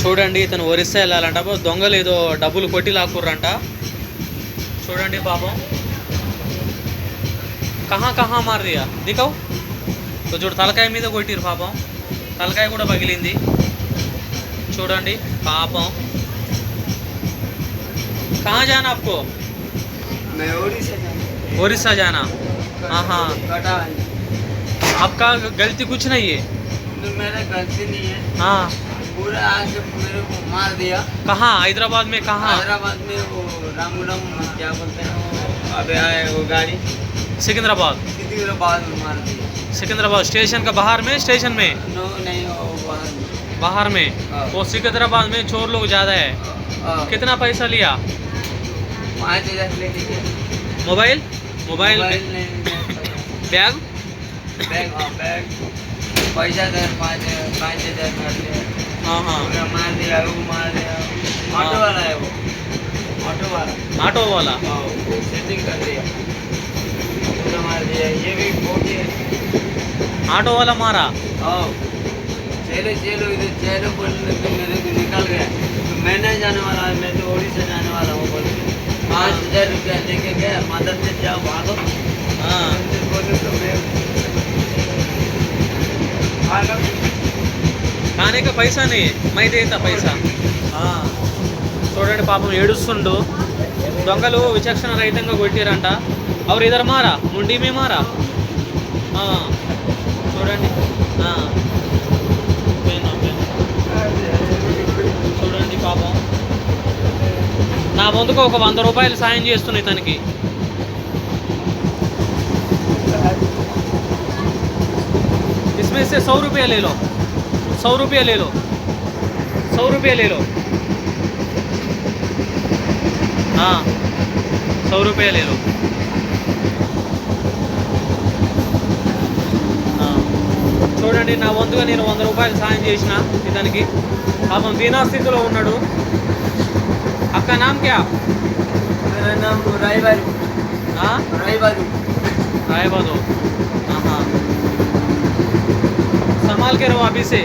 చూడండి ఇతను ఒరిస్సా వెళ్ళాలంట, దొంగలు ఏదో డబ్బులు కొట్టి లాక్కుర్రంట. చూడండి పాపం. కహా మార్ దియా దిఖావ్. तो చూడు తలకాయ మీద కొట్టిరు పాపం, తలకాయ కూడా పగిలింది. చూడండి పాపం. कहाँ जाना आपको? मैं ओडिशा जाना. हाँ हाँ, कटा आपका गलती कुछ नहीं है. मेरा गलती नहीं है. हाँ, पूरा आके मेरे को मार दिया. कहाँ? हैदराबाद में कहाँ? हैदराबाद में वो रामूलम क्या बोलते हैं वो, अबे आए वो गाड़ी सिकंदराबाद. सिकंदराबाद में मार दिया. सिकंदराबाद स्टेशन का बाहर में, स्टेशन में नो नहीं वो बाहर में. हाँ. वो सिकंदराबाद में चोर लोग ज़्यादा है. कितना पैसा लिया? 5,000 लेके गए. मोबाइल मोबाइल नहीं बैग. बैग. हाँ बैग पैसा दे 5,000 मार दिया. हाँ हाँ, पूरा मार दिया. वो मार दिया. ऑटो वाला है वो, ऑटो वाला. ऑटो वाला. हाँ सेटिंग कर दिया, पूरा मार दिया. ये भी बहुत है. ऑटो वाला मारा. हाँ चलो चलो इधर चलो बोलने तो मेरे को निकल गया. तो मैं नहीं जाने वाला, मैं तो उड़ीसा जाने वाला हूँ बोल के 5,000 रुपया लेके गया. मदद से जाओ भागो. हाँ, बोले तो मैं भागा. खाने का पैसा नहीं है, मैं देता पैसा. చూడండి పాపం ఏడుస్తుండు. దొంగలు విచక్షణ రహితంగా కొట్టిరంట. और इधर मारा, मुंडी में मारा. చూడండి. చూడండి పాపం. నా వంతుకు ఒక 100 రూపాయలు సాయం చేస్తున్నా ఇతనికి. इसमें से 100 रुपये ले लो, 100 रुपये ले लो, 100 रुपये ले लो. हाँ 100 रुपये ले लो. చూడండి నా వంతుగా నేను 100 రూపాయలు సాయం చేసిన ఇతనికి. పాపం దీనా స్థితిలో ఉన్నాడు. అక్క నామ్ క్యా? मेरा नाम रायबारू. रायबारू. रायबादो. हाँ हाँ, संभाल के रहो अभी से.